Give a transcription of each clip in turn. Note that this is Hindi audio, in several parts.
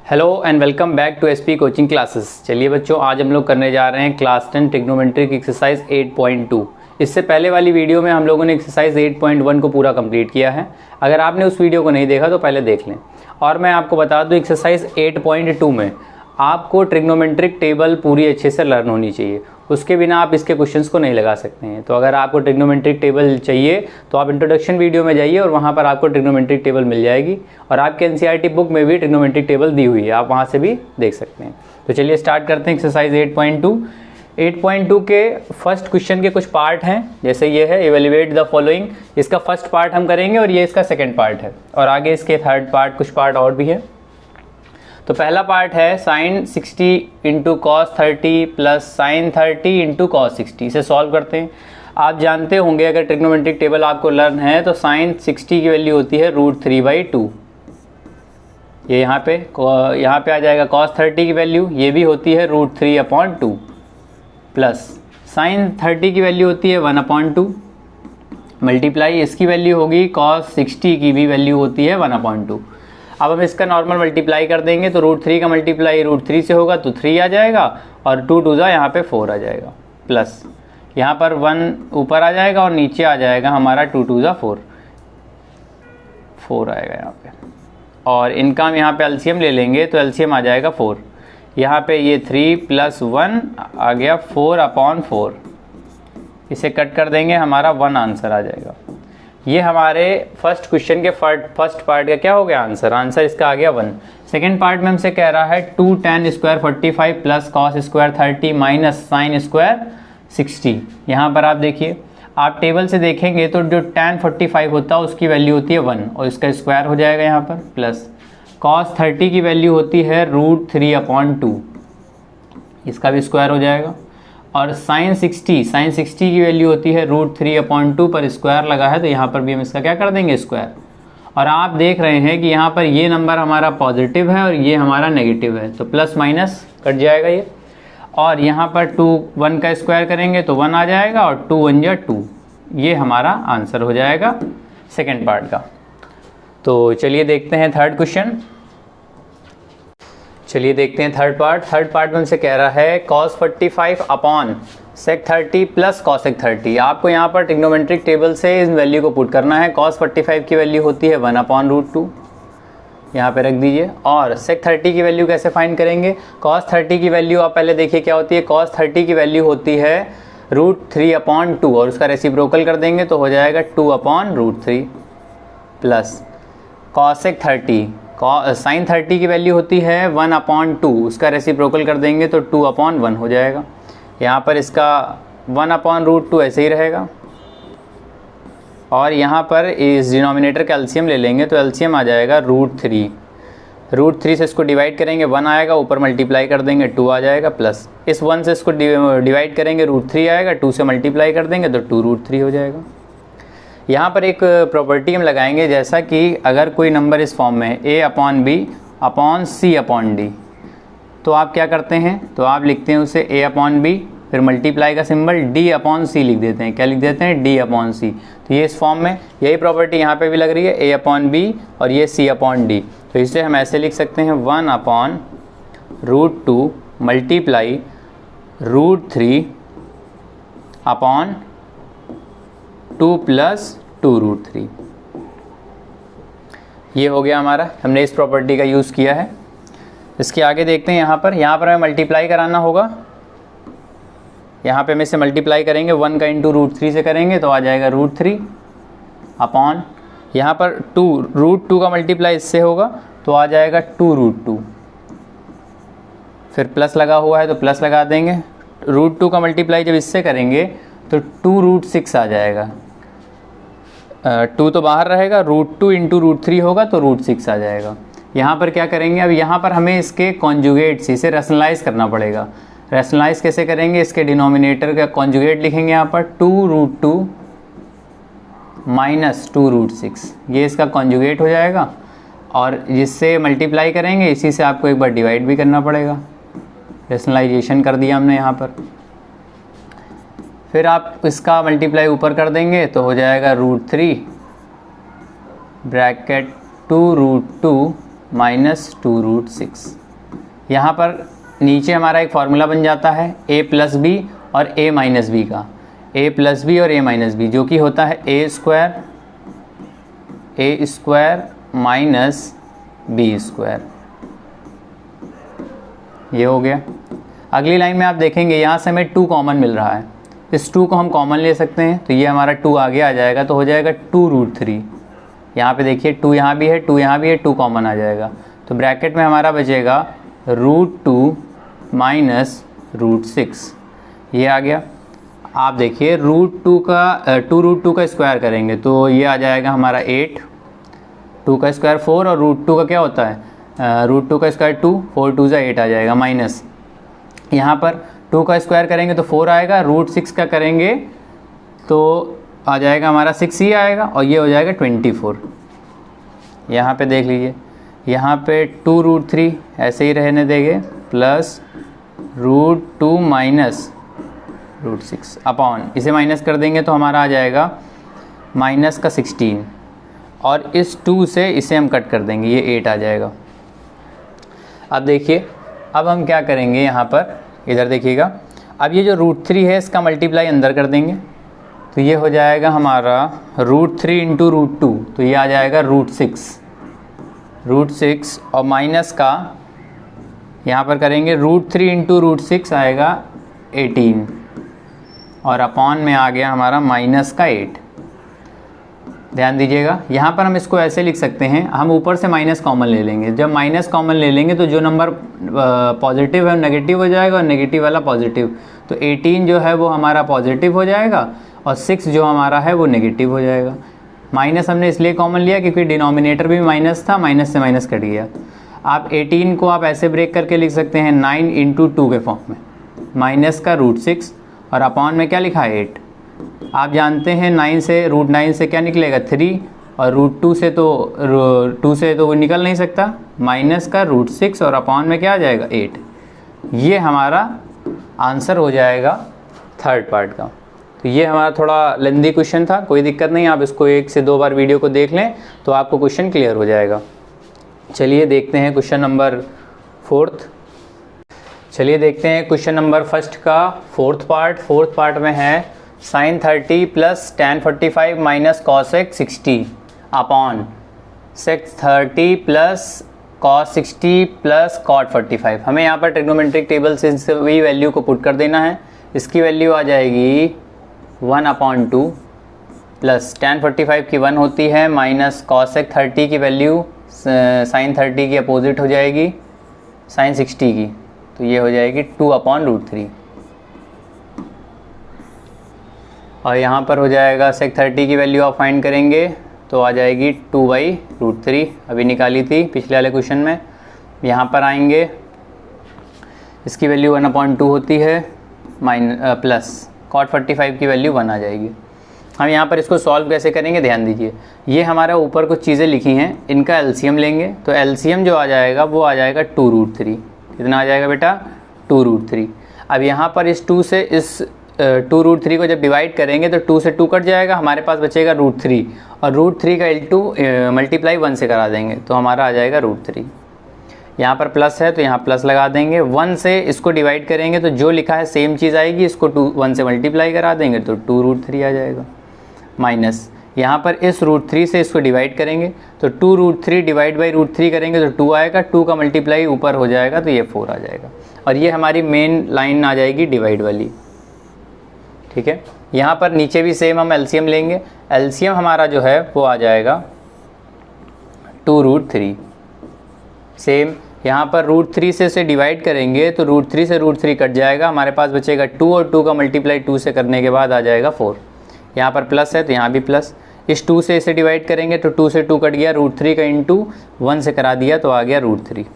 Hello and welcome back to SP coaching classes. चलिए बच्चों, आज हम लोग करने जा रहे हैं क्लास 10 ट्रिग्नोमेट्रिक एक्सरसाइज 8.2। इससे पहले वाली वीडियो में हम लोगों ने एक्सरसाइज 8.1 को पूरा कंप्लीट किया है। अगर आपने उस वीडियो को नहीं देखा तो पहले देख लें। और मैं आपको बता दूं, एक्सरसाइज 8.2 में आपको ट्रिग्नोमेट्रिक टेबल पूरी अच्छे से लर्न होनी चाहिए। उसके बिना आप इसके क्वेश्चंस को नहीं लगा सकते हैं। तो अगर आपको ट्रिग्नोमेट्रिक टेबल चाहिए तो आप इंट्रोडक्शन वीडियो में जाइए और वहाँ पर आपको ट्रिग्नोमेट्रिक टेबल मिल जाएगी। और आपके एनसीईआरटी बुक में भी ट्रिग्नोमेट्रिक टेबल दी हुई है, आप वहाँ से भी देख सकते हैं। तो चलिए स्टार्ट करते हैं एक्सरसाइज 8.2। 8.2 के फर्स्ट क्वेश्चन के कुछ पार्ट हैं, जैसे ये है इवेल्युएट द फॉलोइंग। इसका फर्स्ट पार्ट हम करेंगे और ये इसका सेकेंड पार्ट है, और आगे इसके थर्ड पार्ट कुछ पार्ट और भी है। तो पहला पार्ट है sine 60 into cos 30 plus sine 30 into cos 60। इसे सॉल्व करते हैं। आप जानते होंगे, अगर ट्रिग्नोमेट्रिक टेबल आपको लर्न है तो साइन 60 की वैल्यू होती है √3/2। ये यहाँ पे आ जाएगा कॉस 30 की वैल्यू, ये भी होती है √3/2 प्लस साइन 30 की वैल्यू होती है 1/2 मल्टीप्लाई इसकी वैल्यू होगी कॉस 60 की भी वैल्यू होती है 1/2। अब हम इसका नॉर्मल मल्टीप्लाई कर देंगे तो √3 का मल्टीप्लाई √3 से होगा तो 3 आ जाएगा, और 2 2 यहाँ पे 4 आ जाएगा, प्लस यहाँ पर 1 ऊपर आ जाएगा और नीचे आ जाएगा हमारा 2 2 4 आएगा यहाँ पे। और इनका हम यहाँ पे एलसीएम ले लेंगे तो एलसीएम आ जाएगा 4। यहाँ पे ये 3 + 1 आ गया 4/4। इसे कट कर देंगे, हमारा 1 आंसर आ जाएगा। ये हमारे फर्स्ट क्वेश्चन के फर्स्ट पार्ट का क्या हो गया आंसर इसका आ गया 1। सेकेंड पार्ट में हमसे कह रहा है 2 tan square 45 plus cos square 30 minus sine square 60। यहाँ पर आप देखिए, आप टेबल से देखेंगे तो जो tan 45 होता है उसकी वैल्यू होती है 1 और इसका स्क्वायर हो जाएगा यहाँ पर, प्लस कॉस 30 की वैल्यू होती है √3/2, इसका भी स्क्वायर हो जाएगा। और साइन 60 की वैल्यू होती है √3/2 पर स्क्वायर लगा है तो यहाँ पर भी हम इसका क्या कर देंगे स्क्वायर। और आप देख रहे हैं कि यहाँ पर ये नंबर हमारा पॉजिटिव है और ये हमारा नेगेटिव है, तो प्लस माइनस कट जाएगा ये। और यहाँ पर 1 का स्क्वायर करेंगे तो 1 आ जाएगा और 2 1 जा 2। ये हमारा आंसर हो जाएगा सेकेंड पार्ट का। तो चलिए देखते हैं थर्ड क्वेश्चन। चलिए देखते हैं थर्ड पार्ट में हमसे कह रहा है cos 45 upon sec 30 plus cosec 30। आपको यहाँ पर ट्रिग्नोमेट्रिक टेबल से इस वैल्यू को पुट करना है। cos 45 की वैल्यू होती है 1/√2, यहाँ पे रख दीजिए। और sec 30 की वैल्यू कैसे फाइंड करेंगे? cos 30 की वैल्यू आप पहले देखिए क्या होती है। cos 30 की वैल्यू होती है √3/2 और उसका रेसिप्रोकल कर देंगे तो हो जाएगा 2/√3 प्लस cosec 30 साइन 30 की वैल्यू होती है 1/2, उसका रेसिप्रोकल कर देंगे तो 2/1 हो जाएगा। यहाँ पर इसका 1/√2 ऐसे ही रहेगा। और यहाँ पर इस डिनोमिनेटर का एलसीएम ले लेंगे तो एलसीएम आ जाएगा √3 से इसको डिवाइड करेंगे 1 आएगा, ऊपर मल्टीप्लाई कर देंगे 2 आ जाएगा, प्लस इस 1 से इसको डिवाइड करेंगे √3 आएगा, 2 से मल्टीप्लाई कर देंगे तो 2√3 हो जाएगा। यहाँ पर एक प्रॉपर्टी हम लगाएंगे, जैसा कि अगर कोई नंबर इस फॉर्म में है a/b/c/d, तो आप क्या करते हैं, तो आप लिखते हैं उसे a/b, फिर मल्टीप्लाई का सिंबल d/c लिख देते हैं। क्या लिख देते हैं? d/c। तो ये इस फॉर्म में, यही प्रॉपर्टी यहाँ पे भी लग रही है, a/b और ये c/d। तो इसे हम ऐसे लिख सकते हैं 1/√2 मल्टीप्लाई √3/2 प्लस 2√3। ये हो गया हमारा, हमने इस प्रॉपर्टी का यूज़ किया है। इसके आगे देखते हैं। यहाँ पर हमें मल्टीप्लाई कराना होगा। यहाँ पे हम इसे मल्टीप्लाई करेंगे 1 का इंटू √3 से करेंगे तो आ जाएगा √3 अपॉन, यहाँ पर √2 का मल्टीप्लाई इससे होगा तो आ जाएगा 2√2, फिर प्लस लगा हुआ है तो प्लस लगा देंगे। √2 का मल्टीप्लाई जब इससे करेंगे तो 2√6 आ जाएगा। 2 तो बाहर रहेगा, √2 इंटू √3 होगा तो √6 आ जाएगा। यहाँ पर क्या करेंगे, अब यहाँ पर हमें इसके कॉन्जुगेट से इसे रैशनलाइज करना पड़ेगा। रैशनलाइज कैसे करेंगे? इसके डिनोमिनेटर का कॉन्जुगेट लिखेंगे यहाँ पर 2√2 माइनस 2√6, ये इसका कॉन्जुगेट हो जाएगा। और जिससे मल्टीप्लाई करेंगे इसी से आपको एक बार डिवाइड भी करना पड़ेगा। रैशनलाइजेशन कर दिया हमने यहाँ पर। फिर आप इसका मल्टीप्लाई ऊपर कर देंगे तो हो जाएगा √3 ब्रैकेट 2√2 माइनस 2√6। यहाँ पर नीचे हमारा एक फार्मूला बन जाता है a प्लस बी और a माइनस बी का, a प्लस बी और a माइनस बी, जो कि होता है a square minus B square. ये हो गया। अगली लाइन में आप देखेंगे यहाँ से हमें 2 कॉमन मिल रहा है, इस 2 को हम कॉमन ले सकते हैं, तो ये हमारा 2 आगे आ जाएगा, तो हो जाएगा 2√3। यहाँ पे देखिए 2 यहाँ भी है, 2 यहाँ भी है, 2 कॉमन आ जाएगा, तो ब्रैकेट में हमारा बचेगा √2 माइनस √6, ये आ गया। आप देखिए √2 का स्क्वायर करेंगे तो ये आ जाएगा हमारा 8, 2 का स्क्वायर 4 और √2 का क्या होता है, √2 का स्क्वायर 2, 4 2 ज़ा 8 आ जाएगा, माइनस यहाँ पर 2 का स्क्वायर करेंगे तो 4 आएगा, √6 का करेंगे तो आ जाएगा हमारा 6 ही आएगा, और ये हो जाएगा 24। यहाँ पे देख लीजिए, यहाँ पे 2√3 ऐसे ही रहने देंगे, प्लस √2 माइनस √6 अपॉन, इसे माइनस कर देंगे तो हमारा आ जाएगा माइनस का 16, और इस 2 से इसे हम कट कर देंगे, ये 8 आ जाएगा। अब देखिए, अब हम क्या करेंगे, यहाँ पर इधर देखिएगा, अब ये जो √3 है इसका मल्टीप्लाई अंदर कर देंगे, तो ये हो जाएगा हमारा √3 इंटू √2, तो ये आ जाएगा √6 और माइनस का यहाँ पर करेंगे √3 इंटू √6 आएगा 18, और अपॉन में आ गया हमारा माइनस का 8। ध्यान दीजिएगा, यहाँ पर हम इसको ऐसे लिख सकते हैं, हम ऊपर से माइनस कॉमन ले लेंगे, जब माइनस कॉमन ले लेंगे तो जो नंबर पॉजिटिव है वो नेगेटिव हो जाएगा और नेगेटिव वाला पॉजिटिव, तो 18 जो है वो हमारा पॉजिटिव हो जाएगा और 6 जो हमारा है वो नेगेटिव हो जाएगा। माइनस हमने इसलिए कॉमन लिया क्योंकि डिनोमिनेटर भी माइनस था, माइनस से माइनस कट गया। आप 18 को आप ऐसे ब्रेक करके लिख सकते हैं 9 इंटू 2 के फॉर्म में, माइनस का √6 और अपॉन में क्या लिखा है 8। आप जानते हैं 9 से √9 से क्या निकलेगा 3, और √2 से तो वो निकल नहीं सकता, माइनस का √6 और अपॉन में क्या आ जाएगा 8। ये हमारा आंसर हो जाएगा थर्ड पार्ट का। तो ये हमारा थोड़ा लेंदी क्वेश्चन था, कोई दिक्कत नहीं, आप इसको 1 से 2 बार वीडियो को देख लें तो आपको क्वेश्चन क्लियर हो जाएगा। चलिए देखते हैं क्वेश्चन नंबर 4। चलिए देखते हैं क्वेश्चन नंबर 1 का 4th पार्ट में है sin 30 plus tan 45 minus cosec 60 upon sec 30 plus cos 60 plus cot 45। हमें यहाँ पर ट्रिग्नोमेट्रिक टेबल से वही वैल्यू को पुट कर देना है। इसकी वैल्यू आ जाएगी 1/2 प्लस tan 45 की 1 होती है, माइनस cosec 30 की वैल्यू sin 30 की अपोजिट हो जाएगी sin 60 की, तो ये हो जाएगी 2/√3, और यहाँ पर हो जाएगा sec 30 की वैल्यू आप फाइंड करेंगे तो आ जाएगी 2/√3, अभी निकाली थी पिछले वाले क्वेश्चन में। यहाँ पर आएंगे, इसकी वैल्यू 1/2 होती है, प्लस cot 45 की वैल्यू 1 आ जाएगी। हम यहाँ पर इसको सॉल्व कैसे करेंगे, ध्यान दीजिए, ये हमारा ऊपर कुछ चीज़ें लिखी हैं, इनका एलसीएम लेंगे, तो एलसीएम जो आ जाएगा वो आ जाएगा 2√3। कितना आ जाएगा बेटा 2√3। अब यहाँ पर इस 2 से इस 2√3 को जब डिवाइड करेंगे तो 2 से 2 कट जाएगा, हमारे पास बचेगा √3, और √3 का L2 मल्टीप्लाई 1 से करा देंगे तो हमारा आ जाएगा √3। यहाँ पर प्लस है तो यहाँ प्लस लगा देंगे, 1 से इसको डिवाइड करेंगे तो जो लिखा है सेम चीज़ आएगी, इसको 1 से मल्टीप्लाई करा देंगे तो 2√3 आ जाएगा, माइनस यहाँ पर इस √3 से इसको डिवाइड करेंगे तो 2√3 डिवाइड बाई √3 करेंगे तो 2 आएगा, 2 का मल्टीप्लाई ऊपर हो जाएगा तो ये 4 आ जाएगा, और ये हमारी मेन लाइन आ जाएगी डिवाइड वाली। ठीक है, यहाँ पर नीचे भी सेम हम एलसीएम लेंगे, एलसीएम हमारा जो है वो आ जाएगा 2√3। सेम यहाँ पर √3 से इसे डिवाइड करेंगे तो √3 से √3 कट जाएगा, हमारे पास बचेगा 2, और 2 का मल्टीप्लाई 2 से करने के बाद आ जाएगा 4। यहाँ पर प्लस है तो यहाँ भी प्लस, इस 2 से इसे डिवाइड करेंगे तो 2 से 2 कट गया, √3 का इंटू 1 से करा दिया तो आ गया √3।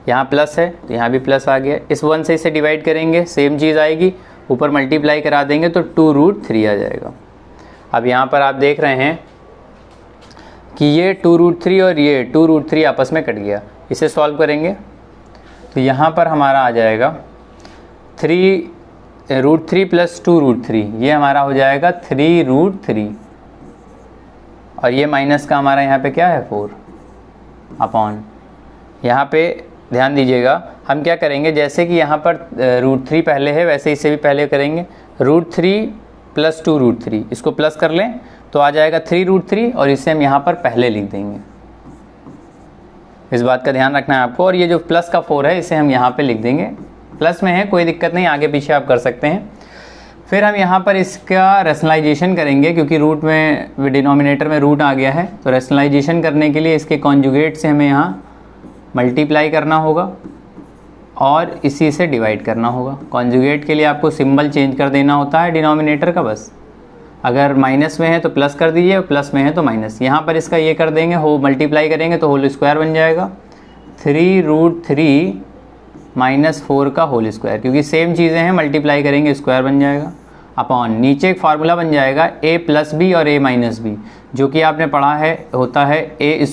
यहाँ प्लस है तो यहाँ भी प्लस आ गया, इस 1 से इसे डिवाइड करेंगे सेम चीज़ आएगी, ऊपर मल्टीप्लाई करा देंगे तो 2√3 आ जाएगा। अब यहाँ पर आप देख रहे हैं कि ये 2√3 और ये 2√3 आपस में कट गया, इसे सॉल्व करेंगे तो यहाँ पर हमारा आ जाएगा √3 प्लस 2√3, ये हमारा हो जाएगा 3√3, और ये माइनस का हमारा यहाँ पे क्या है 4 अपॉन, यहाँ पे ध्यान दीजिएगा, हम क्या करेंगे, जैसे कि यहाँ पर √3 पहले है वैसे इसे भी पहले करेंगे। √3 + 2 √3, इसको प्लस कर लें तो आ जाएगा 3 √3 और इसे हम यहाँ पर पहले लिख देंगे। इस बात का ध्यान रखना है आपको। और ये जो प्लस का 4 है इसे हम यहाँ पे लिख देंगे, प्लस में है कोई दिक्कत नहीं, आगे पीछे आप कर सकते हैं। फिर हम यहाँ पर इसका रैशनलाइजेशन करेंगे, क्योंकि रूट में डिनोमिनेटर में रूट आ गया है, तो रैशनलाइजेशन करने के लिए इसके कॉन्जुगेट से हमें यहाँ मल्टीप्लाई करना होगा और इसी से डिवाइड करना होगा। कॉन्जुगेट के लिए आपको सिंबल चेंज कर देना होता है डिनोमिनेटर का बस। अगर माइनस में है तो प्लस कर दीजिए, प्लस में है तो माइनस। यहाँ पर इसका ये कर देंगे, हो मल्टीप्लाई करेंगे तो होल स्क्वायर बन जाएगा 3 √3 - 4 का होल स्क्वायर, क्योंकि सेम चीज़ें हैं, मल्टीप्लाई करेंगे स्क्वायर बन जाएगा। अपॉन नीचे एक फार्मूला बन जाएगा a + b और a - b, जो कि आपने पढ़ा है होता है a²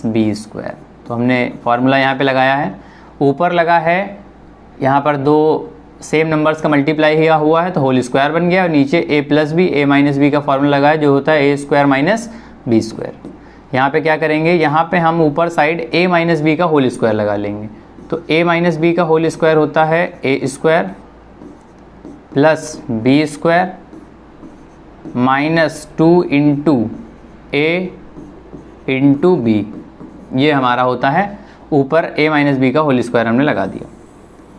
- b²। तो हमने फार्मूला यहाँ पे लगाया है, ऊपर लगा है, यहाँ पर दो सेम नंबर्स का मल्टीप्लाई किया हुआ है तो होल स्क्वायर बन गया, और नीचे a + b a - b का फार्मूला लगा है जो होता है a² - b²। यहाँ पे क्या करेंगे, यहाँ पे हम ऊपर साइड a - b का होल स्क्वायर लगा लेंगे, तो a - b का होल स्क्वायर होता है a² + b² -2 × a × b, ये हमारा होता है ऊपर a - b का होल स्क्वायर हमने लगा दिया।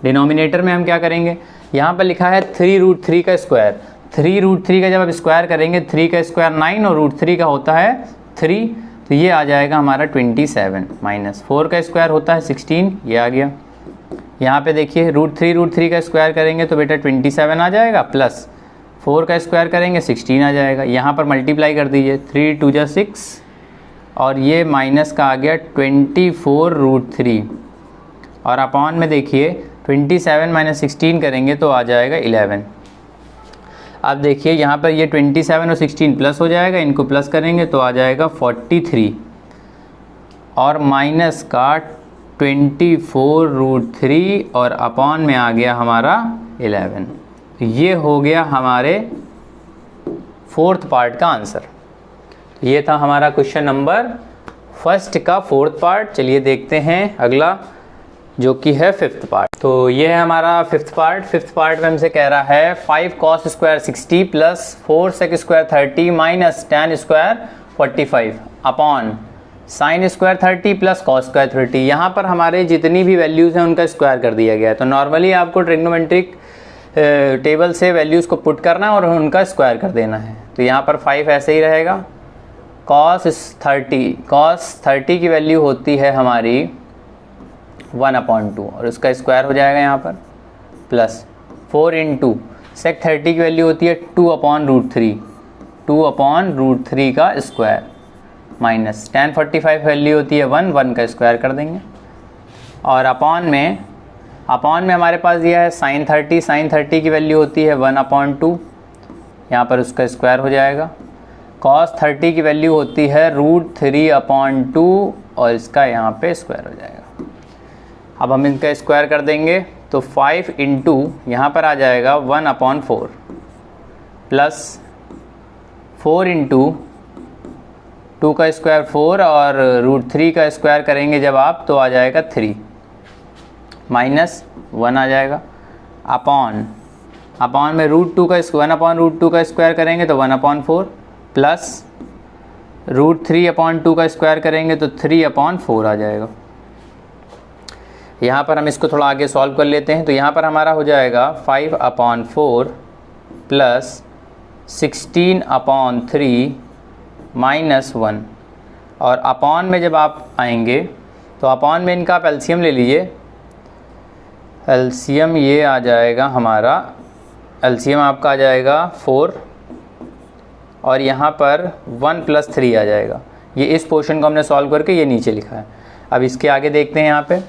डिनोमिनेटर में हम क्या करेंगे, यहाँ पर लिखा है 3 √3 का स्क्वायर। 3 √3 का जब आप स्क्वायर करेंगे, 3 का स्क्वायर 9 और √3 का होता है 3, तो ये आ जाएगा हमारा 27 - 4 का स्क्वायर होता है 16, ये आ गया। यहाँ पे देखिए √3 का स्क्वायर करेंगे तो बेटा 27 आ जाएगा, प्लस 4 का स्क्वायर करेंगे 16 आ जाएगा। यहाँ पर मल्टीप्लाई कर दीजिए, 3 × 2 = 6 और ये माइनस का आ गया 24 √3, और अपॉन में देखिए 27 - 16 करेंगे तो आ जाएगा 11। अब देखिए यहाँ पर ये 27 और 16 प्लस हो जाएगा, इनको प्लस करेंगे तो आ जाएगा 43 और माइनस का 24 √3 और अपॉन में आ गया हमारा 11। तो ये हो गया हमारे 4th पार्ट का आंसर। ये था हमारा क्वेश्चन नंबर 1 का 4th पार्ट। चलिए देखते हैं अगला जो कि है 5th पार्ट। तो ये है हमारा 5th पार्ट। 5th पार्ट में हमसे कह रहा है 5 cos² 60 + 4 sec² 30 - tan² 45 upon sin² 30 + cos² 30। यहाँ पर हमारे जितनी भी वैल्यूज़ हैं उनका स्क्वायर कर दिया गया है। तो नॉर्मली आपको ट्रिग्नोमेट्रिक टेबल से वैल्यूज़ को पुट करना है और उनका स्क्वायर कर देना है। तो यहाँ पर 5 ऐसे ही रहेगा। cos 30 की वैल्यू होती है हमारी 1/2 और उसका स्क्वायर हो जाएगा यहाँ पर, प्लस 4 × sec 30 की वैल्यू होती है 2/√3, 2/√3 का स्क्वायर, माइनस tan 45 वैल्यू होती है 1 का स्क्वायर कर देंगे, और अपॉन में हमारे पास यह है sin 30 की वैल्यू होती है 1/2, यहाँ पर उसका स्क्वायर हो जाएगा। cos 30 की वैल्यू होती है √3/2 और इसका यहाँ पे स्क्वायर हो जाएगा। अब हम इनका स्क्वायर कर देंगे तो 5 × यहाँ पर आ जाएगा 1/4 प्लस 4 × 2 का स्क्वायर 4 और √3 का स्क्वायर करेंगे जब आप तो आ जाएगा 3 माइनस 1 आ जाएगा, अपॉन में √2 का 1/√2 का स्क्वायर करेंगे तो 1/4 प्लस √3/2 का स्क्वायर करेंगे तो 3/4 आ जाएगा। यहाँ पर हम इसको थोड़ा आगे सॉल्व कर लेते हैं। तो यहाँ पर हमारा हो जाएगा 5/4 प्लस 16/3 माइनस 1, और अपॉन में जब आप आएंगे तो अपॉन में इनका आप एलसीएम ले लीजिए। एलसीएम ये आ जाएगा हमारा, एलसीएम आपका आ जाएगा 4 और यहाँ पर 1 + 3 आ जाएगा। ये इस पोर्शन को हमने सॉल्व करके ये नीचे लिखा है। अब इसके आगे देखते हैं, यहाँ पे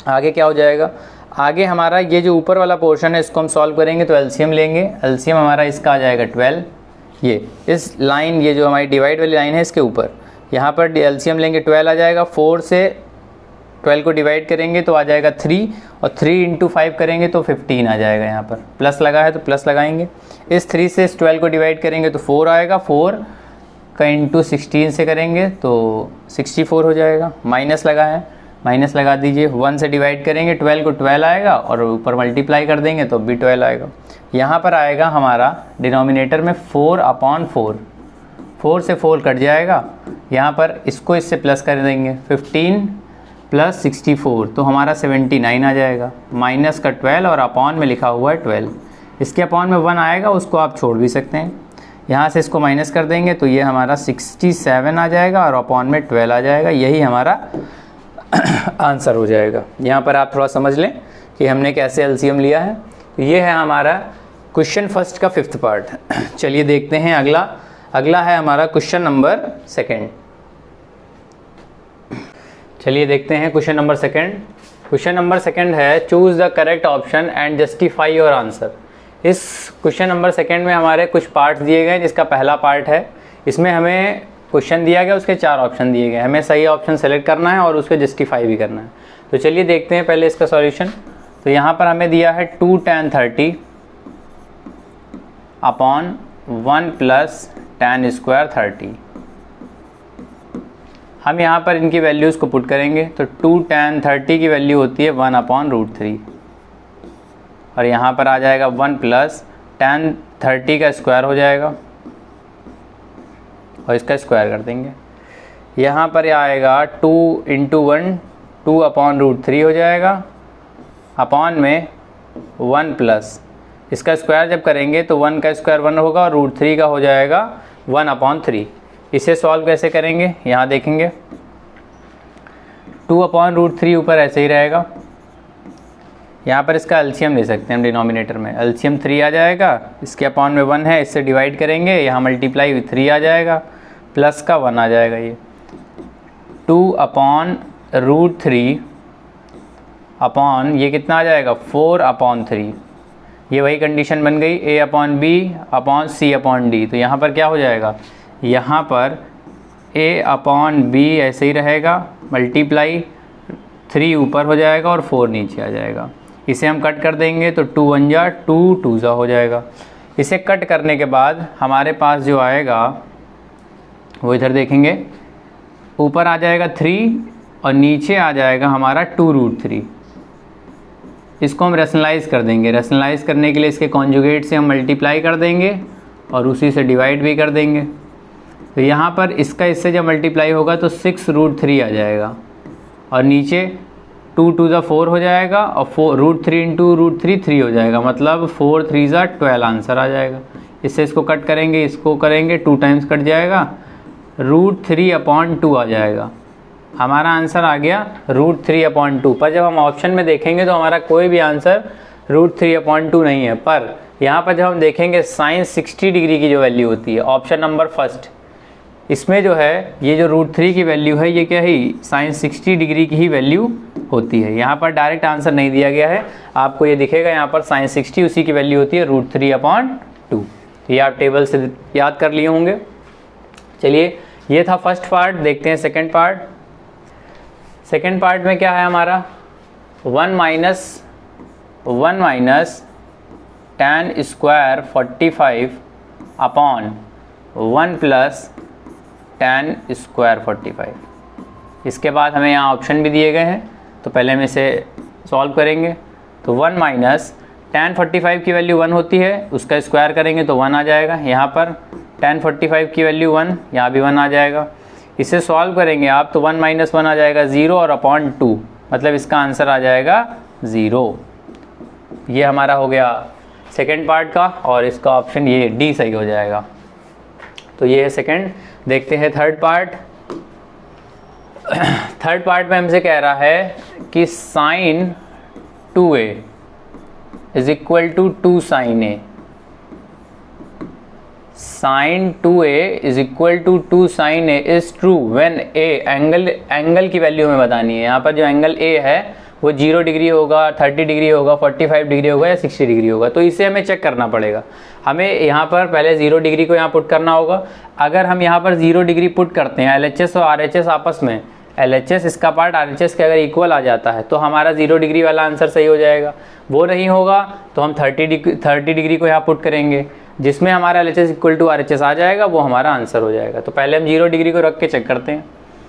आगे क्या हो जाएगा। आगे हमारा ये जो ऊपर वाला पोर्शन है इसको हम सॉल्व करेंगे तो एलसीएम लेंगे। एलसीएम हमारा इसका आ जाएगा 12, ये इस लाइन, ये जो हमारी डिवाइड वाली लाइन है इसके ऊपर, यहाँ पर एलसीएम लेंगे 12 आ जाएगा। 4 से 12 को डिवाइड करेंगे तो आ जाएगा 3 और 3 × 5 करेंगे तो 15 आ जाएगा। यहाँ पर प्लस लगा है तो प्लस लगाएंगे। इस 3 से इस 12 को डिवाइड करेंगे तो 4 आएगा। 4 का इंटू 16 से करेंगे तो 64 हो जाएगा। माइनस लगा है, माइनस लगा दीजिए। 1 से डिवाइड करेंगे 12 को 12 आएगा और ऊपर मल्टीप्लाई कर देंगे तो भी 12 आएगा। यहाँ पर आएगा हमारा डिनोमिनेटर में 4/4, 4 से 4 कट जाएगा। यहाँ पर इसको इससे प्लस कर देंगे, 15 + 64 तो हमारा 79 आ जाएगा। माइनस का 12 और अपॉन में लिखा हुआ है 12, इसके अपॉन में 1 आएगा, उसको आप छोड़ भी सकते हैं। यहाँ से इसको माइनस कर देंगे तो ये हमारा 67 आ जाएगा और अपॉन में 12 आ जाएगा। यही हमारा आंसर हो जाएगा। यहाँ पर आप थोड़ा समझ लें कि हमने कैसे एलसीएम लिया है। तो ये है हमारा क्वेश्चन फर्स्ट का 5th पार्ट। चलिए देखते हैं अगला है हमारा क्वेश्चन नंबर 2। चलिए देखते हैं क्वेश्चन नंबर 2। क्वेश्चन नंबर 2 है choose the correct option and justify your answer. इस क्वेश्चन नंबर 2 में हमारे कुछ पार्ट दिए गए, जिसका पहला पार्ट है, इसमें हमें क्वेश्चन दिया गया, उसके 4 ऑप्शन दिए गए, हमें सही ऑप्शन सेलेक्ट करना है और उसको जस्टिफाई भी करना है। तो चलिए देखते हैं पहले इसका सॉल्यूशन। तो यहाँ पर हमें दिया है 2 tan 30 अपॉन 1 + tan स्क्वायर 30। हम यहाँ पर इनकी वैल्यूज़ को पुट करेंगे तो 2 tan 30 की वैल्यू होती है 1/√3 और यहाँ पर आ जाएगा 1 + tan 30 का स्क्वायर हो जाएगा और इसका स्क्वायर कर देंगे। यहाँ पर आएगा 2 × 1 2/√3 हो जाएगा, अपॉन में 1 + इसका स्क्वायर जब करेंगे तो 1 का स्क्वायर 1 होगा और √3 का हो जाएगा 1/3। इसे सॉल्व कैसे करेंगे यहाँ देखेंगे। 2/√3 ऊपर ऐसे ही रहेगा। यहाँ पर इसका एलसीएम ले सकते हैं हम डिनोमिनेटर में, एलसीएम 3 आ जाएगा, इसके अपॉन में 1 है, इससे डिवाइड करेंगे, यहाँ मल्टीप्लाई 3 आ जाएगा, प्लस का 1 आ जाएगा। ये 2/√3 अपॉन ये कितना आ जाएगा 4/3। ये वही कंडीशन बन गई A/B/C/D। तो यहाँ पर क्या हो जाएगा, यहाँ पर A/B ऐसे ही रहेगा, मल्टीप्लाई 3 ऊपर हो जाएगा और 4 नीचे आ जाएगा। इसे हम कट कर देंगे तो 2 × 1 = 2, 2 ज़ा हो जाएगा। इसे कट करने के बाद हमारे पास जो आएगा वो इधर देखेंगे, ऊपर आ जाएगा 3 और नीचे आ जाएगा हमारा 2√3। इसको हम रैशनलाइज़ कर देंगे। रैशनलाइज़ करने के लिए इसके कॉन्जुगेट से हम मल्टीप्लाई कर देंगे और उसी से डिवाइड भी कर देंगे। तो यहाँ पर इसका इससे जब मल्टीप्लाई होगा तो 6√3 आ जाएगा और नीचे 2 × 2 = 4 हो जाएगा और 4√3 × √3 3 हो जाएगा, मतलब 4 × 3 = 12 आंसर आ जाएगा। इससे इसको कट करेंगे, इसको करेंगे 2 टाइम्स कट जाएगा, √3/2 आ जाएगा। हमारा आंसर आ गया √3/2। पर जब हम ऑप्शन में देखेंगे तो हमारा कोई भी आंसर √3/2 नहीं है। पर यहाँ पर जब हम देखेंगे साइन 60 डिग्री की जो वैल्यू होती है, ऑप्शन नंबर फर्स्ट, इसमें जो है ये जो √3 की वैल्यू है ये क्या है, साइन 60 डिग्री की ही वैल्यू होती है। यहाँ पर डायरेक्ट आंसर नहीं दिया गया है, आपको ये दिखेगा यहाँ पर साइन 60 उसी की वैल्यू होती है √3/2। ये आप टेबल से याद कर लिए होंगे। चलिए ये था फर्स्ट पार्ट, देखते हैं सेकेंड पार्ट। सेकेंड पार्ट में क्या है हमारा 1 - tan square 45 upon 1 + tan square 45। इसके बाद हमें यहाँ ऑप्शन भी दिए गए हैं, तो पहले हम इसे सॉल्व करेंगे। तो 1 - tan 45 की वैल्यू 1 होती है, उसका स्क्वायर करेंगे तो 1 आ जाएगा। यहाँ पर tan 45 की वैल्यू 1, यहाँ भी 1 आ जाएगा। इसे सॉल्व करेंगे आप तो 1 - 1 आ जाएगा 0 और अपॉन 2, मतलब इसका आंसर आ जाएगा 0। ये हमारा हो गया सेकेंड पार्ट का और इसका ऑप्शन ये डी सही हो जाएगा। तो ये है सेकेंड। देखते हैं थर्ड पार्ट। थर्ड पार्ट में हमसे कह रहा है कि sin 2a = 2 sin a। sin 2a = 2 sin a is true when a angle की वैल्यू हमें बतानी है। यहाँ पर जो एंगल a है वो 0 डिग्री होगा, 30 डिग्री होगा, 45 डिग्री होगा या 60 डिग्री होगा। तो इसे हमें चेक करना पड़ेगा। हमें यहाँ पर पहले 0 डिग्री को यहाँ पुट करना होगा। अगर हम यहाँ पर 0 डिग्री पुट करते हैं, LHS और RHS आपस में LHS इसका पार्ट RHS के अगर इक्वल आ जाता है तो हमारा 0 डिग्री वाला आंसर सही हो जाएगा। वो नहीं होगा तो हम 30 डिग्री को यहाँ पुट करेंगे, जिसमें हमारा LHS इक्वल टू RHS आ जाएगा, वो हमारा आंसर हो जाएगा। तो पहले हम 0 डिग्री को रख के चेक करते हैं।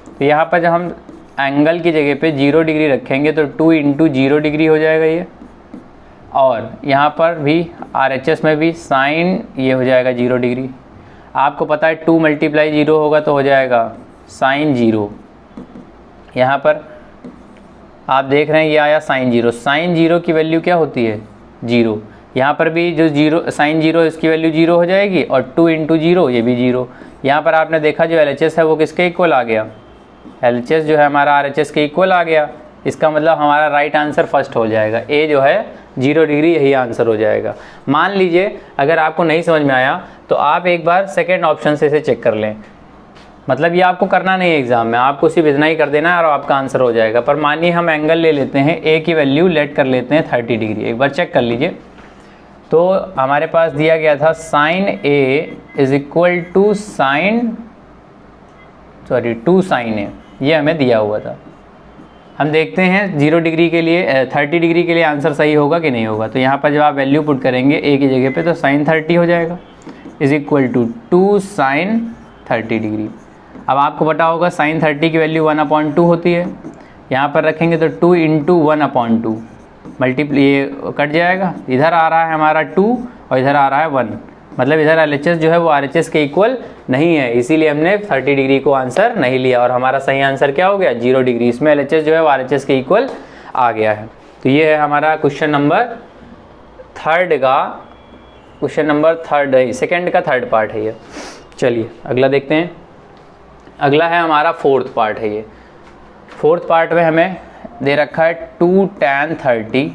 तो यहाँ पर जब हम एंगल की जगह पे 0 डिग्री रखेंगे तो 2 इंटू 0 डिग्री हो जाएगा ये, और यहाँ पर भी RHS में भी साइन ये हो जाएगा 0 डिग्री। आपको पता है 2 मल्टीप्लाई 0 होगा तो हो जाएगा साइन 0। यहाँ पर आप देख रहे हैं ये आया साइन 0। साइन 0 की वैल्यू क्या होती है? 0। यहाँ पर भी जो 0 साइन 0 इसकी वैल्यू 0 हो जाएगी, और 2 इंटू 0 ये भी 0। यहाँ पर आपने देखा जो LHS है वो किसके इक्वल आ गया? LHS जो है हमारा RHS के इक्वल आ गया। इसका मतलब हमारा राइट आंसर फर्स्ट हो जाएगा, ए जो है 0 डिग्री यही आंसर हो जाएगा। मान लीजिए अगर आपको नहीं समझ में आया तो आप एक बार सेकेंड ऑप्शन से इसे चेक कर लें। मतलब ये आपको करना नहीं है एग्जाम में, आपको सिर्फ इतना ही कर देना है और आपका आंसर हो जाएगा। पर मानिए हम एंगल ले लेते हैं, ए की वैल्यू लेट कर लेते हैं 30 डिग्री। एक बार चेक कर लीजिए। तो हमारे पास दिया गया था sine A is equal to sine 2 sine A, ये हमें दिया हुआ था। हम देखते हैं 0 डिग्री के लिए 30 डिग्री के लिए आंसर सही होगा कि नहीं होगा। तो यहाँ पर जब आप वैल्यू पुट करेंगे ए की जगह पे तो साइन 30 हो जाएगा is equal to 2 sine 30 degree. अब आपको पता होगा साइन 30 की वैल्यू 1/2 होती है। यहाँ पर रखेंगे तो 2 इंटू 1/2 मल्टीप्लाई ये कट जाएगा। इधर आ रहा है हमारा 2 और इधर आ रहा है 1, मतलब इधर LHS जो है वो RHS के इक्वल नहीं है, इसीलिए हमने 30 डिग्री को आंसर नहीं लिया। और हमारा सही आंसर क्या हो गया? 0 डिग्री। इसमें LHS जो है वो RHS के इक्वल आ गया है। तो ये है हमारा क्वेश्चन नंबर 3 का, क्वेश्चन नंबर 3 है, सेकेंड का 3rd पार्ट है ये। चलिए अगला देखते हैं। अगला है हमारा 4th पार्ट है ये। 4th पार्ट में हमें दे रखा है 2 tan 30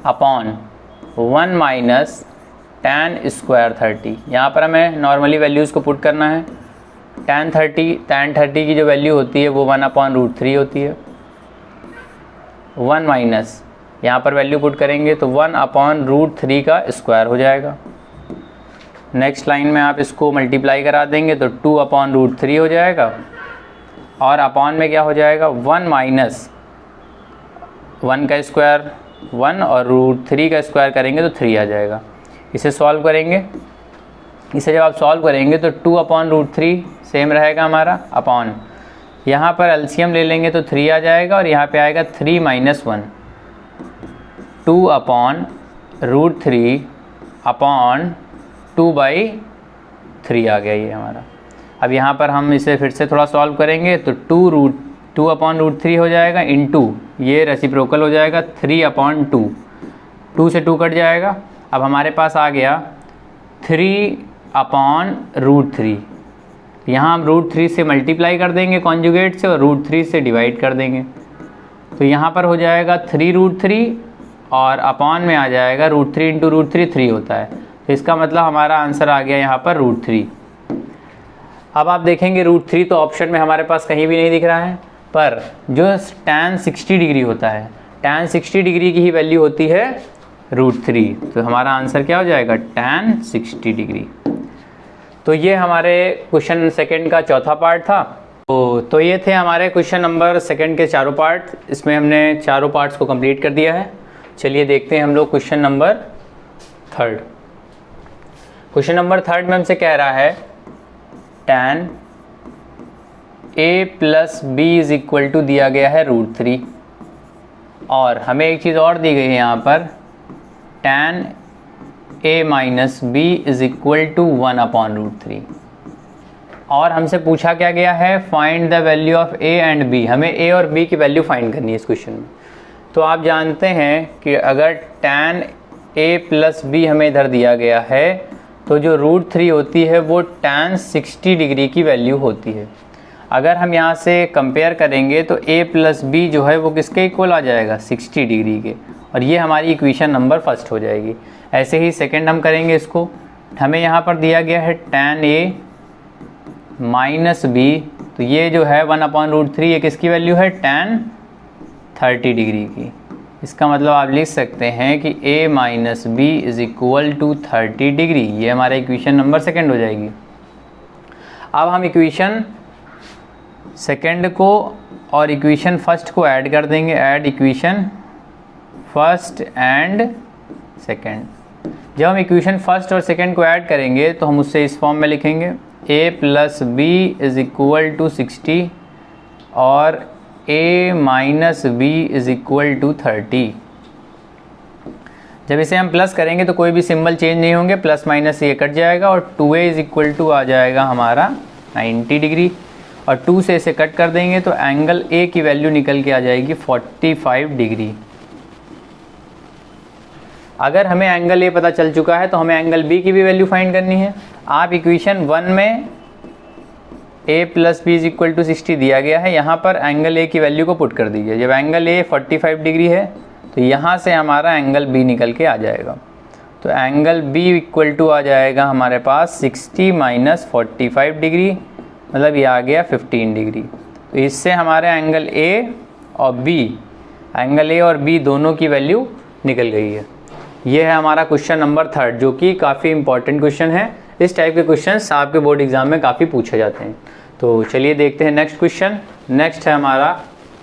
upon 1 minus tan square 30। यहाँ पर हमें नॉर्मली वैल्यूज़ को पुट करना है। tan 30 की जो वैल्यू होती है वो 1/√3 होती है। 1 माइनस यहाँ पर वैल्यू पुट करेंगे तो 1/√3 का स्क्वायर हो जाएगा। नेक्स्ट लाइन में आप इसको मल्टीप्लाई करा देंगे तो 2/√3 हो जाएगा, और अपॉन में क्या हो जाएगा? 1 माइनस 1 का स्क्वायर 1 और √3 का स्क्वायर करेंगे तो 3 आ जाएगा। इसे सॉल्व करेंगे। इसे जब आप सॉल्व करेंगे तो 2/√3 सेम रहेगा हमारा, अपॉन यहाँ पर एलसीएम ले लेंगे तो 3 आ जाएगा, और यहाँ पे आएगा 3 माइनस 1, 2/√3 अपॉन 2/3 आ गया ये हमारा। अब यहाँ पर हम इसे फिर से थोड़ा सॉल्व करेंगे तो 2/√3 हो जाएगा, इंटू ये रेसिप्रोकल हो जाएगा 3/2, 2 से 2 कट जाएगा। अब हमारे पास आ गया 3/√3। यहाँ हम √3 से मल्टीप्लाई कर देंगे कॉन्जुगेट से, और √3 से डिवाइड कर देंगे। तो यहाँ पर हो जाएगा 3√3, और अपॉन में आ जाएगा √3 इंटू √3 3 होता है। तो इसका मतलब हमारा आंसर आ गया यहाँ पर √3। अब आप देखेंगे √3 तो ऑप्शन में हमारे पास कहीं भी नहीं दिख रहा है, पर जो tan 60 डिग्री होता है, tan 60 डिग्री की ही वैल्यू होती है √3। तो हमारा आंसर क्या हो जाएगा? tan 60 degree. तो ये हमारे क्वेश्चन सेकंड का चौथा पार्ट था। तो ये थे हमारे क्वेश्चन नंबर सेकंड के चारों पार्ट। इसमें हमने चारों पार्ट्स को कंप्लीट कर दिया है। चलिए देखते हैं हम लोग क्वेश्चन नंबर 3। क्वेश्चन नंबर 3 में हमसे कह रहा है tan a plus B is equal to दिया गया है √3, और हमें एक चीज़ और दी गई है यहाँ पर, tan a minus B is equal to 1/√3। और हमसे पूछा क्या गया है? Find the value of a and b। हमें a और b की वैल्यू फाइंड करनी है इस क्वेश्चन में। तो आप जानते हैं कि अगर tan a प्लस बी हमें इधर दिया गया है तो जो √3 होती है वो tan 60 डिग्री की वैल्यू होती है। अगर हम यहाँ से कंपेयर करेंगे तो a प्लस बी जो है वो किसके इक्वल आ जाएगा? 60 डिग्री के, और ये हमारी इक्वेशन नंबर फर्स्ट हो जाएगी। ऐसे ही सेकंड हम करेंगे इसको। हमें यहाँ पर दिया गया है tan a माइनस बी, तो ये जो है 1/√3 ये किसकी वैल्यू है? tan 30 डिग्री की। इसका मतलब आप लिख सकते हैं कि a minus B is equal to 30 degree. ये हमारा इक्वेशन नंबर सेकंड हो जाएगी। अब हम इक्वेशन सेकेंड को और इक्वेशन फर्स्ट को ऐड कर देंगे, add equation first and second. जब हम इक्वेशन फर्स्ट और सेकेंड को ऐड करेंगे तो हम उससे इस फॉर्म में लिखेंगे a plus B is equal to 60 और a minus B is equal to 30। जब इसे हम प्लस करेंगे तो कोई भी सिंबल चेंज नहीं होंगे, प्लस माइनस ये कट जाएगा और 2a इज़ इक्वल टू आ जाएगा हमारा 90 डिग्री और 2 से इसे कट कर देंगे तो एंगल a की वैल्यू निकल के आ जाएगी 45 डिग्री। अगर हमें एंगल a पता चल चुका है तो हमें एंगल b की भी वैल्यू फाइंड करनी है। आप इक्वेशन 1 में a plus B is equal to 60 दिया गया है, यहाँ पर एंगल a की वैल्यू को पुट कर दीजिए। जब एंगल a 45 डिग्री है तो यहाँ से हमारा एंगल b निकल के आ जाएगा। तो एंगल b इक्वल टू आ जाएगा हमारे पास 60 माइनस 45 डिग्री, मतलब ये आ गया 15 डिग्री। तो इससे हमारे एंगल a और b दोनों की वैल्यू निकल गई है। ये है हमारा क्वेश्चन नंबर 3 जो कि काफ़ी इंपॉर्टेंट क्वेश्चन है। इस टाइप के क्वेश्चंस आपके बोर्ड एग्जाम में काफ़ी पूछे जाते हैं। तो चलिए देखते हैं नेक्स्ट क्वेश्चन। नेक्स्ट है हमारा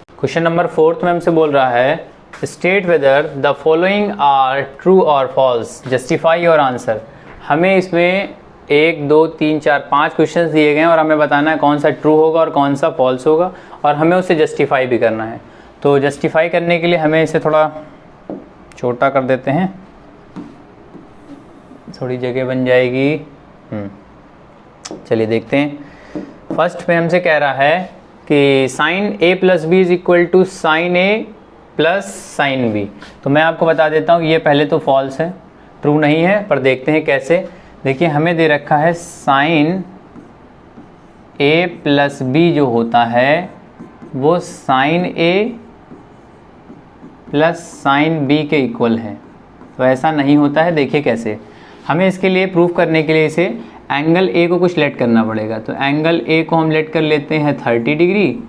क्वेश्चन नंबर 4 में हमसे बोल रहा है state whether the following are true or false, justify your answer. हमें इसमें 1 2 3 4 5 क्वेश्चन दिए गए हैं और हमें बताना है कौन सा ट्रू होगा और कौन सा फॉल्स होगा और हमें उसे जस्टिफाई भी करना है। तो जस्टिफाई करने के लिए हमें इसे थोड़ा छोटा कर देते हैं, थोड़ी जगह बन जाएगी। चलिए देखते हैं। फर्स्ट पे हमसे कह रहा है कि sine a plus B is equal to sine a plus sine B. तो मैं आपको बता देता हूँ ये पहले तो फॉल्स है, ट्रू नहीं है, पर देखते हैं कैसे। देखिए हमें दे रखा है साइन a प्लस बी जो होता है वो sine a plus sine B के इक्वल है। तो ऐसा नहीं होता है, देखिए कैसे। हमें इसके लिए प्रूफ करने के लिए इसे एंगल a को कुछ लेट करना पड़ेगा। तो एंगल a को हम लेट कर लेते हैं 30 डिग्री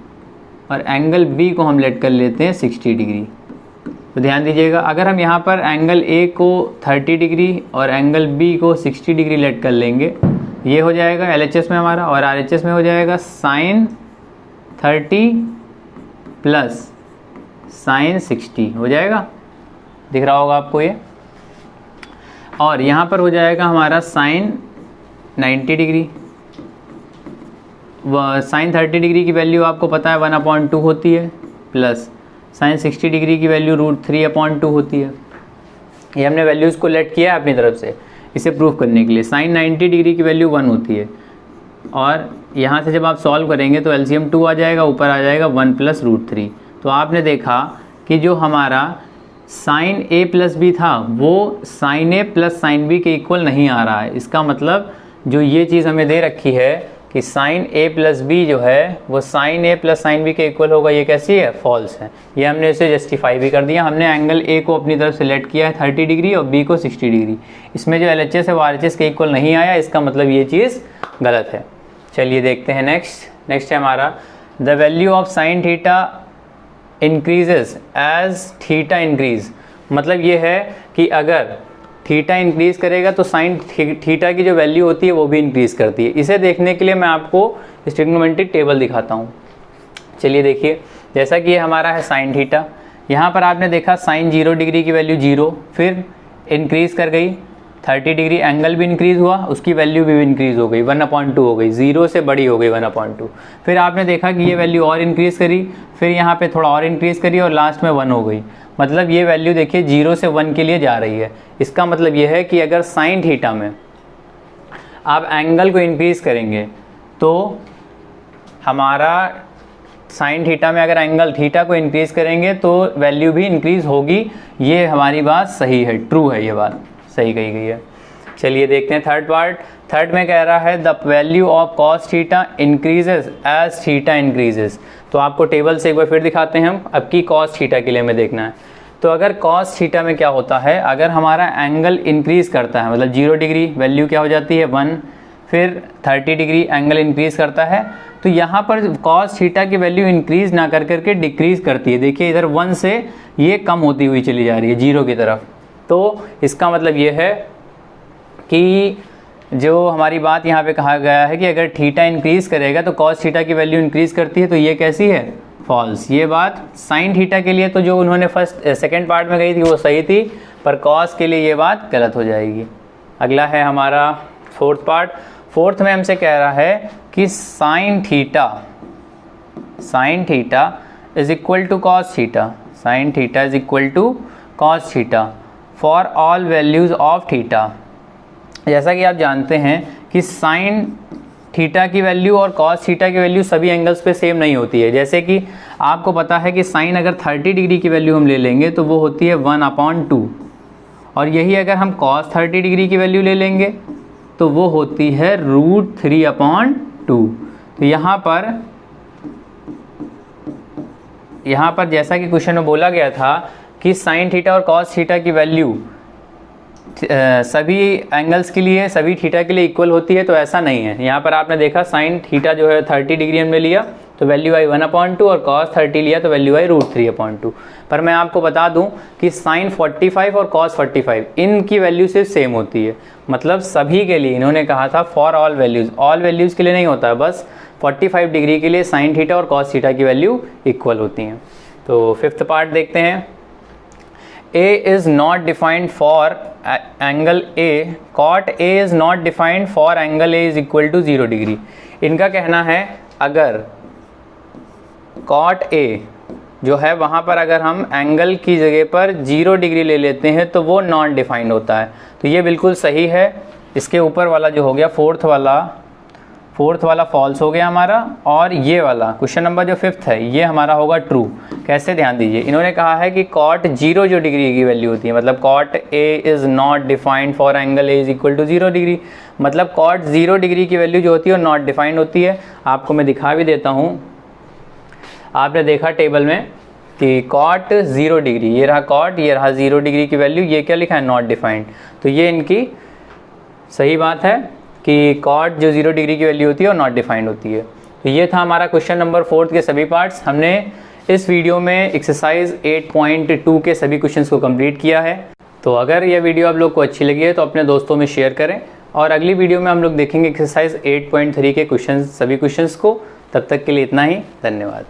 और एंगल b को हम लेट कर लेते हैं 60 डिग्री। तो ध्यान दीजिएगा, अगर हम यहाँ पर एंगल a को 30 डिग्री और एंगल b को 60 डिग्री लेट कर लेंगे, ये हो जाएगा LHS में हमारा, और RHS में हो जाएगा साइन 30 प्लस साइन 60 हो जाएगा, दिख रहा होगा आपको ये। और यहाँ पर हो जाएगा हमारा साइन 90 डिग्री, साइन 30 डिग्री की वैल्यू आपको पता है 1/2 होती है, प्लस साइन 60 डिग्री की वैल्यू √3/2 होती है। ये हमने वैल्यूज़ को लेट किया है अपनी तरफ से इसे प्रूफ करने के लिए। साइन 90 डिग्री की वैल्यू 1 होती है और यहाँ से जब आप सॉल्व करेंगे तो एलसीएम 2 आ जाएगा, ऊपर आ जाएगा 1 प्लस √3। तो आपने देखा कि जो हमारा साइन a प्लस बी था वो sine a plus sine B के इक्वल नहीं आ रहा है। इसका मतलब जो ये चीज़ हमें दे रखी है कि साइन a प्लस बी जो है वो sine a plus sine B के इक्वल होगा, ये कैसी है, फॉल्स है। ये हमने इसे जस्टिफाई भी कर दिया। हमने एंगल a को अपनी तरफ से लेट किया है 30 डिग्री और b को 60 डिग्री। इसमें जो LHS है वो RHS के इक्वल नहीं आया, इसका मतलब ये चीज़ गलत है। चलिए देखते हैं नेक्स्ट है हमारा the value of sine theta increases as theta increase. मतलब ये है कि अगर थीटा इंक्रीज करेगा तो साइन थीटा की जो वैल्यू होती है वो भी इंक्रीज करती है। इसे देखने के लिए मैं आपको ट्रिग्नोमेट्रिक टेबल दिखाता हूँ। चलिए देखिए, जैसा कि ये हमारा है साइन थीटा, यहाँ पर आपने देखा साइन 0 डिग्री की वैल्यू 0, फिर इंक्रीज कर गई 30 डिग्री, एंगल भी इंक्रीज हुआ, उसकी वैल्यू भी इंक्रीज हो गई 1/2 हो गई, 0 से बड़ी हो गई 1/2। फिर आपने देखा कि ये वैल्यू और इंक्रीज करी, फिर यहाँ पे थोड़ा और इंक्रीज करी और लास्ट में 1 हो गई। मतलब ये वैल्यू देखिए 0 से 1 के लिए जा रही है। इसका मतलब ये है कि अगर साइन थीटा में आप एंगल को इंक्रीज करेंगे तो हमारा साइन थीटा में अगर एंगल थीटा को इंक्रीज करेंगे तो वैल्यू भी इंक्रीज होगी। ये हमारी बात सही है, ट्रू है, ये बात सही कही गई है। चलिए देखते हैं थर्ड पार्ट। थर्ड में कह रहा है the value of cos theta increases as theta increases. तो आपको टेबल से एक बार फिर दिखाते हैं हम, अब की कॉस थीटा के लिए हमें देखना है। तो अगर कॉस थीटा में क्या होता है, अगर हमारा एंगल इंक्रीज करता है, मतलब 0 डिग्री वैल्यू क्या हो जाती है 1, फिर 30 डिग्री एंगल इंक्रीज करता है, तो यहाँ पर कॉस थीटा की वैल्यू इंक्रीज ना कर करके डिक्रीज करती है। देखिए इधर 1 से ये कम होती हुई चली जा रही है 0 की तरफ। तो इसका मतलब ये है कि जो हमारी बात यहाँ पे कहा गया है कि अगर थीटा इंक्रीज़ करेगा तो कॉस थीटा की वैल्यू इंक्रीज़ करती है, तो ये कैसी है, फॉल्स। ये बात साइन थीटा के लिए तो जो उन्होंने सेकेंड पार्ट में कही थी वो सही थी, पर कॉस के लिए ये बात गलत हो जाएगी। अगला है हमारा फोर्थ पार्ट। फोर्थ में हमसे कह रहा है कि sine theta is equal to cos theta, sine theta is equal to cos theta for all values of theta. जैसा कि आप जानते हैं कि साइन थीटा की वैल्यू और कॉस थीटा की वैल्यू सभी एंगल्स पे सेम नहीं होती है। जैसे कि आपको पता है कि साइन अगर 30 डिग्री की वैल्यू हम ले लेंगे तो वो होती है 1/2, और यही अगर हम कॉस 30 डिग्री की वैल्यू ले लेंगे तो वो होती है √3/2। तो यहाँ पर जैसा कि क्वेश्चन में बोला गया था कि साइन थीटा और कॉस थीटा की वैल्यू सभी एंगल्स के लिए, सभी थीटा के लिए इक्वल होती है, तो ऐसा नहीं है। यहाँ पर आपने देखा साइन थीटा जो है 30 डिग्री हमने लिया तो वैल्यू आई 1/2, और कॉस 30 लिया तो वैल्यू आई √3/2। पर मैं आपको बता दूं कि साइन 45 और कॉस 45 इनकी वैल्यू सिर्फ सेम होती है, मतलब सभी के लिए। इन्होंने कहा था for all values, all values के लिए नहीं होता है, बस 45 डिग्री के लिए साइन थीटा और कॉस थीटा की वैल्यू इक्वल होती हैं। तो फिफ्थ पार्ट देखते हैं। A is not defined for angle A, cot A is not defined for angle A is equal to 0 degree. इनका कहना है अगर cot A जो है वहाँ पर अगर हम एंगल की जगह पर 0 डिग्री ले लेते हैं तो वो नॉन डिफाइंड होता है। तो ये बिल्कुल सही है। इसके ऊपर वाला जो हो गया फोर्थ वाला फॉल्स हो गया हमारा, और ये वाला क्वेश्चन नंबर जो फिफ्थ है ये हमारा होगा ट्रू। कैसे, ध्यान दीजिए, इन्होंने कहा है कि कॉट 0 जो डिग्री की वैल्यू होती है, मतलब cot A is not defined for angle A is equal to 0 degree, मतलब कॉट 0 डिग्री की वैल्यू जो होती है वो नॉट डिफाइंड होती है। आपको मैं दिखा भी देता हूँ। आपने देखा टेबल में कि कॉट 0 डिग्री, ये रहा कॉट, ये रहा 0 डिग्री की वैल्यू, ये क्या लिखा है, नॉट डिफाइंड। तो ये इनकी सही बात है कि कॉट जो 0 डिग्री की वैल्यू होती है वो नॉट डिफाइंड होती है। तो ये था हमारा क्वेश्चन नंबर 4 के सभी पार्ट्स। हमने इस वीडियो में एक्सरसाइज 8.2 के सभी क्वेश्चंस को कंप्लीट किया है। तो अगर यह वीडियो आप लोग को अच्छी लगी है तो अपने दोस्तों में शेयर करें, और अगली वीडियो में हम लोग देखेंगे एक्सरसाइज 8.3 के सभी क्वेश्चंस को। तब तक के लिए इतना ही, धन्यवाद।